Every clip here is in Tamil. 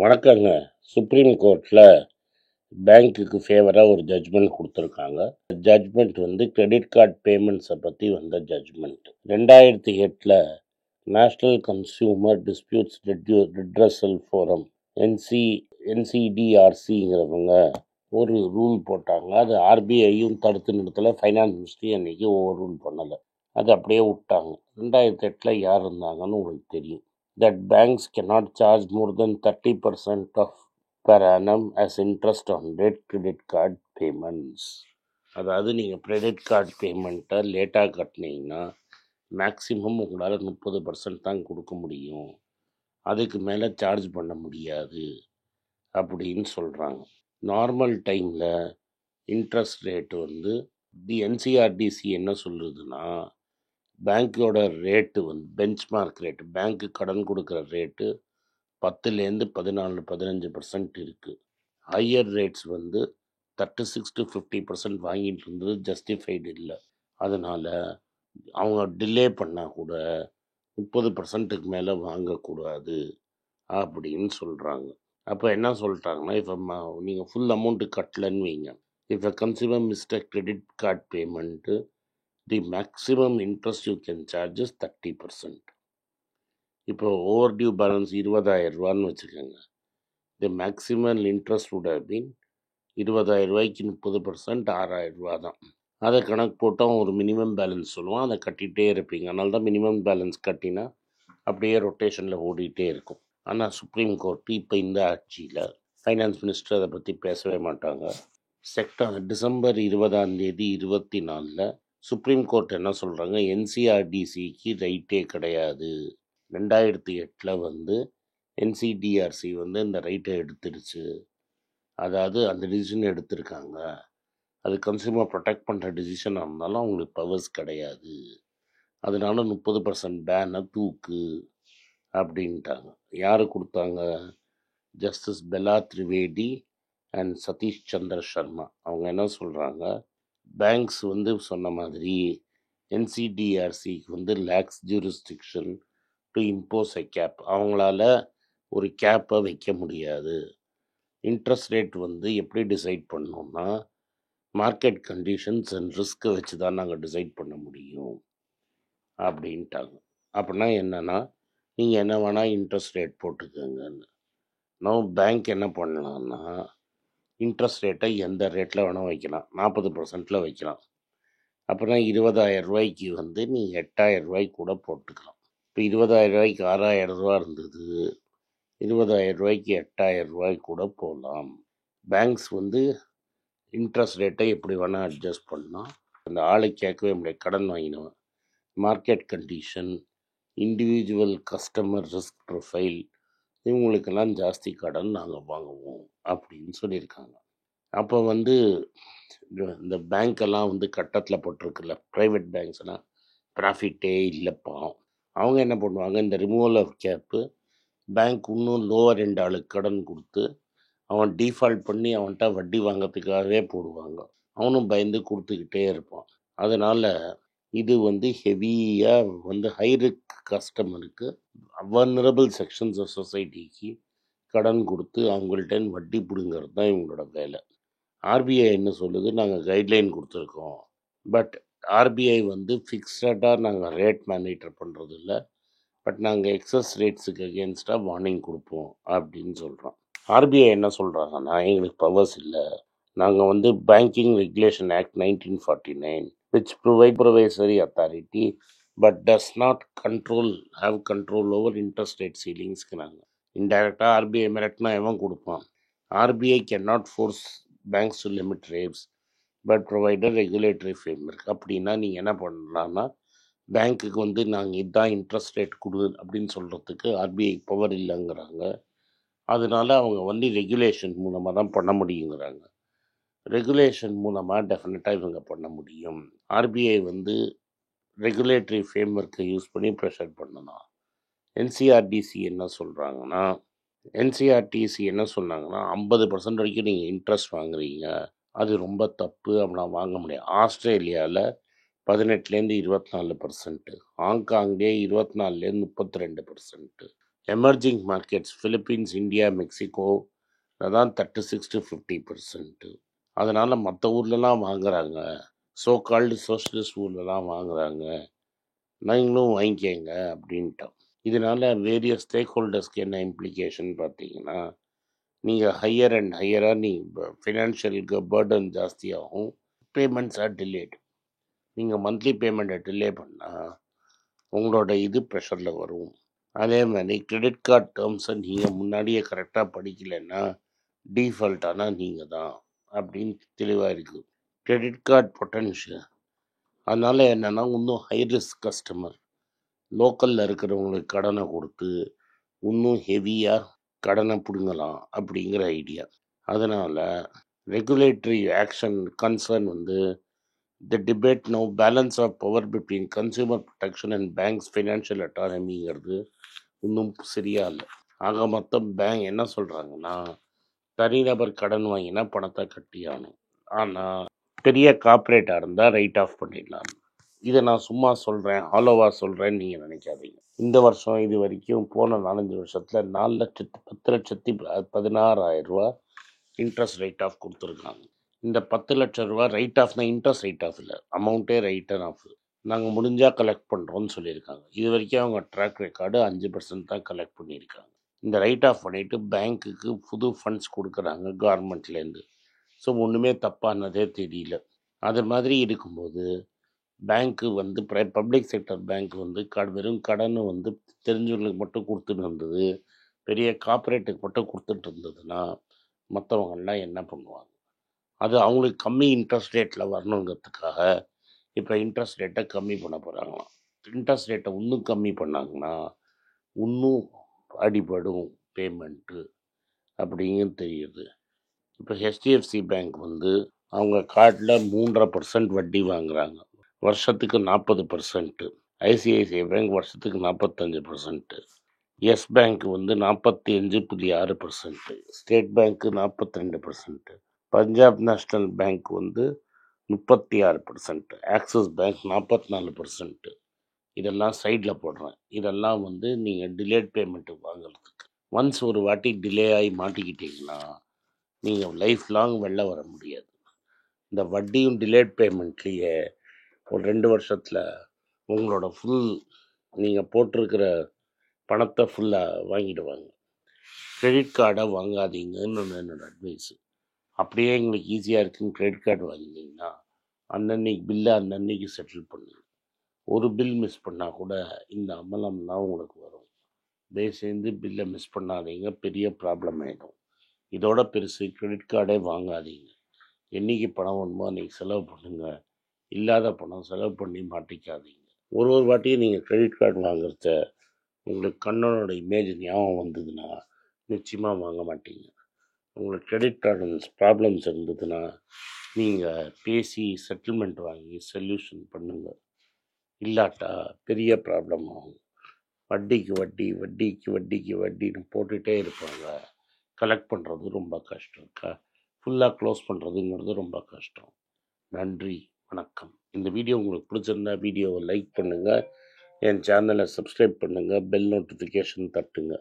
வணக்கங்க. சுப்ரீம் கோர்ட்டில் பேங்க்குக்கு ஃபேவராக ஒரு ஜட்ஜ்மெண்ட் கொடுத்துருக்காங்க. ஜட்ஜ்மெண்ட் வந்து கிரெடிட் கார்டு பேமெண்ட்ஸை பற்றி வந்த judgement. 2008 national consumer disputes redressal forum என்சிடிஆர்சிங்கிறவங்க ஒரு ரூல் போட்டாங்க. அது ஆர்பிஐயும் தடுத்து நிறுத்தலை, ஃபைனான்ஸ் மினிஸ்ட்ரி அன்றைக்கி ஓவர் ரூல் பண்ணலை, அது அப்படியே விட்டாங்க. 2008 யார் இருந்தாங்கன்னு உங்களுக்கு தெரியும். That banks cannot charge more than 30% of per annum as interest on late credit card payments. அதாவது நீங்கள் கிரெடிட் கார்டு பேமெண்ட்டை லேட்டாக கட்டினீங்கன்னா மேக்ஸிமம் உங்களால் 30% தான் கொடுக்க முடியும், அதுக்கு மேலே சார்ஜ் பண்ண முடியாது அப்படின்னு சொல்கிறாங்க. நார்மல் டைமில் இன்ட்ரெஸ்ட் ரேட்டு வந்து என்சிஆர்டிசி என்ன சொல்லுதுன்னா, பேங்க்கோட ரேட்டு வந்து பெஞ்ச்மார்க் ரேட்டு, பேங்க்கு கடன் கொடுக்குற ரேட்டு 10லேருந்து 14-15% இருக்குது. ஹையர் ரேட்ஸ் வந்து 36-50% வாங்கிட்டு இருந்தது ஜஸ்டிஃபைடு இல்லை. அதனால் அவங்க டிலே பண்ணால் கூட 30%க்கு மேலே வாங்கக்கூடாது அப்படின்னு சொல்கிறாங்க. அப்போ என்ன சொல்லிட்டாங்கன்னா, இப்போ நீங்கள் ஃபுல் அமௌண்ட்டு கட்டலன்னு வைங்க, if a consumer missed a credit card payment, the maximum interest you can charges 30%. இப்போ ஓவர் டியூ பேலன்ஸ் 20,000 ரூபான்னு வச்சுக்கோங்க. The maximum interest would have been 20,000 ரூபாய்க்கு 30% 6,000 ரூபா தான். அதை கணக்கு போட்டால் ஒரு மினிமம் பேலன்ஸ் சொல்லுவோம், அதை கட்டிகிட்டே இருப்பீங்க. அதனால தான் மினிமம் பேலன்ஸ் கட்டினா அப்படியே ரொட்டேஷனில் ஓடிட்டே இருக்கும். ஆனால் சுப்ரீம் கோர்ட்டு இப்போ இந்த ஆட்சியில் ஃபைனான்ஸ் மினிஸ்டர் அதை பற்றி பேசவே மாட்டாங்க. டிசம்பர் 20/24 சுப்ரீம் கோர்ட் என்ன சொல்கிறாங்க, என்சிஆர்டிசிக்கு ரைட்டே கிடையாது. 2008 வந்து என்சிடிஆர்சி வந்து இந்த ரைட்டை எடுத்துருச்சு. அதாவது அந்த டிசிஷன் எடுத்திருக்காங்க, அது கன்சியூமர் ப்ரொடெக்ட் பண்ணுற டிசிஷனாக இருந்தாலும் அவங்களுக்கு பவர்ஸ் கிடையாது, அதனால 30% பேனை தூக்கு அப்படின்ட்டாங்க. யார் கொடுத்தாங்க? Justice Bela Trivedi and Satish Chandra Sharma. அவங்க என்ன சொல்கிறாங்க, பேங்க்ஸ் வந்து சொன்ன மாதிரி என்சிடிஆர்சிக்கு வந்து lacks jurisdiction to impose a cap, அவங்களால ஒரு கேப்பை வைக்க முடியாது. இன்ட்ரெஸ்ட் ரேட் வந்து எப்படி டிசைட் பண்ணோம்னா, மார்க்கெட் கண்டிஷன்ஸ் அண்ட் ரிஸ்க்கை வச்சு தான் நாங்கள் டிசைட் பண்ண முடியும் அப்படின்ட்டாங்க. அப்படின்னா என்னென்னா, நீங்கள் என்ன வேணால் இன்ட்ரெஸ்ட் ரேட் போட்டுக்கோங்கன்னு. நான் பேங்க் என்ன பண்ணலான்னா, இன்ட்ரெஸ்ட் ரேட்டை எந்த ரேட்டில் வேணால் வைக்கலாம், 40%ல் வைக்கலாம். அப்புறம் 20,000 ரூபாய்க்கு வந்து நீங்கள் 8,000 ரூபாய்க்கு கூட போட்டுக்கலாம். இப்போ 20,000 ரூபாய்க்கு 6,000 ரூபா இருந்தது, 20,000 ரூபாய்க்கு 8,000 ரூபாய்க்கு கூட போகலாம். பேங்க்ஸ் வந்து இன்ட்ரெஸ்ட் ரேட்டை எப்படி வேணால் அட்ஜஸ்ட் பண்ணலாம். அந்த ஆளை கேட்கவே முடியாது. கடன் வாங்கினவன், market condition, individual customer risk profile, இவங்களுக்கெல்லாம் ஜாஸ்தி கடன் நாங்கள் வாங்குவோம் அப்படின்னு சொல்லியிருக்காங்க. அப்போ வந்து இந்த பேங்க்கெல்லாம் வந்து கட்டத்தில் போட்டிருக்குல்ல, ப்ரைவேட் பேங்க்ஸ்லாம் ப்ராஃபிட்டே இல்லைப்பா. அவங்க என்ன பண்ணுவாங்க, இந்த ரிமூவல் ஆஃப் கேப்பு பேங்க் இன்னும் லோவர் எண்ட் ஆளுக்கு கடன் கொடுத்து அவன் டிஃபால்ட் பண்ணி அவன்கிட்ட வட்டி வாங்கிறதுக்காகவே போடுவாங்க. அவனும் பயந்து கொடுத்துக்கிட்டே இருப்பான். அதனால் இது வந்து ஹெவியாக வந்து ஹை ரிஸ்க் கஸ்டமருக்கு, வல்னரபிள் செக்ஷன்ஸ் ஆஃப் சொசைட்டிக்கு கடன் கொடுத்து அவங்கள்ட்ட வட்டி பிடுங்கிறது தான் இவங்களோட வேலை. ஆர்பிஐ என்ன சொல்லுது, நாங்கள் கைட்லைன் கொடுத்துருக்கோம், பட் ஆர்பிஐ வந்து ஃபிக்ஸடாக நாங்கள் ரேட் மானிட்டர் பண்ணுறது இல்லை, பட் நாங்கள் எக்ஸஸ் ரேட்ஸுக்கு அகேன்ஸ்டாக வார்னிங் கொடுப்போம் அப்படின்னு சொல்கிறோம். ஆர்பிஐ என்ன சொல்கிறாங்கன்னா, எங்களுக்கு பவர்ஸ் இல்லை, நாங்கள் வந்து banking regulation act 1949 which provide provisory authority but does not have control over interest rate சீலிங்ஸ்க்குறாங்க. இன்டைரக்டாக ஆர்பிஐ மிரட்டினா எவன் கொடுப்பான்? RBI can not force banks to limit rates but provider regulatory framework. அப்படின்னா நீங்கள் என்ன பண்ணலான்னா, பேங்க்குக்கு வந்து நாங்கள் இதுதான் இன்ட்ரெஸ்ட் ரேட் கொடு அப்படின்னு சொல்கிறதுக்கு ஆர்பிஐ பவர் இல்லைங்கிறாங்க. அதனால அவங்க வந்து ரெகுலேஷன் மூலமாக தான் பண்ண முடியுங்கிறாங்க. ரெகுலேஷன் மூலமாக டெஃபினட்டாக இவங்க பண்ண முடியும். ஆர்பிஐ வந்து ரெகுலேட்டரி ஃப்ரேம்வொர்க்கை யூஸ் பண்ணி ப்ரெஷர் பண்ணலாம். என்சிஆர்டிசி என்ன சொல்கிறாங்கன்னா, 50% வரைக்கும் நீங்கள் இன்ட்ரெஸ்ட் வாங்குறீங்க, அது ரொம்ப தப்பு, அப்படிலாம் வாங்க முடியாது. ஆஸ்திரேலியாவில் 18லேருந்து 24%, ஹாங்காங்லேயே 24லேருந்து 32%, emerging markets Philippines, India, Mexico அதான் 36 to 50%. அதனால் மற்ற ஊர்லலாம் வாங்குறாங்க, சோ கால்டு சோஷலிஸ்ட் ஊர்லலாம் வாங்குறாங்க, நீங்களும் வாங்கிக்கங்க அப்படின்ட்டோம். இதனால் வேரியஸ் ஸ்டேக் ஹோல்டர்ஸ்க்கு என்ன இம்ப்ளிகேஷன் பார்த்தீங்கன்னா, நீங்கள் ஹையர் அண்ட் ஹையராக நீங்கள் ஃபினான்ஷியலுக்கு பேர்டன் ஜாஸ்தியாகும். Payments are delayed. நீங்கள் மந்த்லி பேமெண்ட்டை டிலே பண்ணால் உங்களோட இது ப்ரெஷரில் வரும். அதே மாதிரி கிரெடிட் கார்டு டேர்ம்ஸை நீங்கள் முன்னாடியே கரெக்டாக படிக்கலைன்னா டீஃபால்ட் ஆனால் நீங்கள் தான் அப்படின்னு தெளிவாக இருக்குது. கிரெடிட் கார்டு பொட்டன்ஷியல் அதனால் என்னென்னா இன்னும் ஹை ரிஸ்க் கஸ்டமர் லோக்கலில் இருக்கிறவங்களுக்கு கடனை கொடுத்து இன்னும் ஹெவியாக கடனை பிடுங்கலாம் அப்படிங்கிற ஐடியா. அதனால் ரெகுலேட்டரி ஆக்ஷன் கன்சர்ன் வந்து the debate no balance of power between consumer protection and banks financial அட்டானமிங்கிறது இன்னும் சரியா இல்லை. ஆக மொத்தம் பேங்க் என்ன சொல்கிறாங்கன்னா, தனிநபர் கடன் வாங்கினா பணத்தை கட்டியாகணும், ஆனால் பெரிய கார்ப்பரேட்டாக இருந்தால் ரைட் ஆஃப் பண்ணிடலாம். இதை நான் சும்மா சொல்கிறேன், ஹாலோவாக சொல்கிறேன்னு நீங்கள் நினைக்காதீங்க. இந்த வருஷம் இது வரைக்கும் போன 4-5 வருஷத்தில் 4,10,16,000 ரூபா இன்ட்ரெஸ்ட் ரைட் ஆஃப் கொடுத்துருக்காங்க. இந்த 10 லட்சம் ரூபா ரைட் ஆஃப்னா இன்ட்ரெஸ்ட் ரைட் ஆஃப் இல்லை, அமௌண்ட்டே ரைட்டன் ஆஃப். நாங்கள் முடிஞ்சால் கலெக்ட் பண்ணுறோன்னு சொல்லியிருக்காங்க. இது வரைக்கும் அவங்க ட்ராக் ரெக்கார்டு 5% தான் கலெக்ட் பண்ணியிருக்காங்க. இந்த ரைட் ஆஃப் பண்ணிவிட்டு பேங்க்குக்கு புது ஃபண்ட்ஸ் கொடுக்குறாங்க கவர்மெண்ட்லேருந்து. ஸோ ஒன்றுமே தப்பானதே தெரியல. அது மாதிரி இருக்கும்போது பேங்க்கு வந்து பப்ளிக் செக்டர் பேங்க் வந்து வெறும் கடனை வந்து தெரிஞ்சவங்களுக்கு மட்டும் கொடுத்துட்டு இருந்தது, பெரிய கார்ப்பரேட்டுக்கு மட்டும் கொடுத்துட்டு இருந்ததுன்னா மற்றவங்கெல்லாம் என்ன பண்ணுவாங்க? அது அவங்களுக்கு கம்மி இன்ட்ரெஸ்ட் ரேட்டில் வரணுங்கிறதுக்காக இப்போ இன்ட்ரெஸ்ட் ரேட்டை கம்மி பண்ண போகிறாங்களாம். இன்ட்ரெஸ்ட் ரேட்டை இன்னும் கம்மி பண்ணாங்கன்னா இன்னும் அடிபடும் பேமெண்ட்டு அப்படிங்கிறது தெரியுது. இப்போ HDFC பேங்க் வந்து அவங்க கார்டில் 3.5% வட்டி வாங்குறாங்க, வருஷத்துக்கு 40%. ICICI பேங்க் வருஷத்துக்கு 45%. எஸ் பேங்க் வந்து 45.6%. ஸ்டேட் பேங்க்கு 42%. பஞ்சாப் நேஷ்னல் பேங்க் வந்து 36%. Axis bank 44%. இதெல்லாம் சைடில் போடுறேன். இதெல்லாம் வந்து நீங்கள் டிலேட் பேமெண்ட்டு வாங்குறதுக்கு. ஒன்ஸ் ஒரு வாட்டி டிலே ஆகி மாட்டிக்கிட்டிங்கன்னா நீங்கள் லைஃப் லாங் வெளில வர முடியாது. இந்த வட்டியும் டிலேட் பேமெண்ட்லேயே ஒரு 2 வருஷத்தில் உங்களோட ஃபுல் நீங்கள் போட்டிருக்கிற பணத்தை ஃபுல்லாக வாங்கிடுவாங்க. கிரெடிட் கார்டை வாங்காதீங்கன்னு என்னோடய அட்வைஸு. அப்படியே எங்களுக்கு ஈஸியாக இருக்குன்னு கிரெடிட் கார்டு வாங்கினீங்கன்னா அன்னன்னைக்கு பில்லை அன்னன்னைக்கு செட்டில் பண்ணுங்க. ஒரு பில் மிஸ் பண்ணால் கூட இந்த அமலம்லாம் உங்களுக்கு வரும். தயவுசெய்து பில்லை மிஸ் பண்ணாதீங்க, பெரிய ப்ராப்ளம் ஆகிடும். இதோட பெருசு கிரெடிட் கார்டே வாங்காதீங்க. என்றைக்கு பணம் வேணுமோ அன்றைக்கி செலவு பண்ணுங்கள், இல்லாத பணம் செலவு பண்ணி மாட்டிக்காதீங்க. ஒரு வாட்டியும் நீங்கள் கிரெடிட் கார்டு வாங்குறத உங்களுக்கு கண்ணனோட இமேஜ் ஞாபகம் வந்ததுன்னா நிச்சயமாக வாங்க மாட்டீங்க. உங்களுக்கு கிரெடிட் கார்டு ப்ராப்ளம்ஸ் இருந்ததுன்னா நீங்கள் பேசி செட்டில்மெண்ட் வாங்கி சொல்யூஷன் பண்ணுங்கள். இல்லாட்டா பெரிய ப்ராப்ளம் ஆகும். வட்டிக்கு வட்டி வட்டிக்கு வட்டிக்கு வட்டின்னு போட்டுகிட்டே இருப்பாங்க. கலெக்ட் பண்ணுறது ரொம்ப கஷ்டம். ஃபுல்லாக க்ளோஸ் பண்ணுறதுங்கிறது ரொம்ப கஷ்டம். நன்றி, வணக்கம். இந்த வீடியோ உங்களுக்கு பிடிச்சிருந்தா வீடியோவை லைக் பண்ணுங்கள், என் சேனலை சப்ஸ்கிரைப் பண்ணுங்கள், பெல் நோட்டிஃபிகேஷன் தட்டுங்க.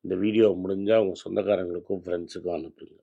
இந்த வீடியோ முடிஞ்சால் உங்கள் சொந்தக்காரங்களுக்கும் ஃப்ரெண்ட்ஸுக்கும் அனுப்புங்க.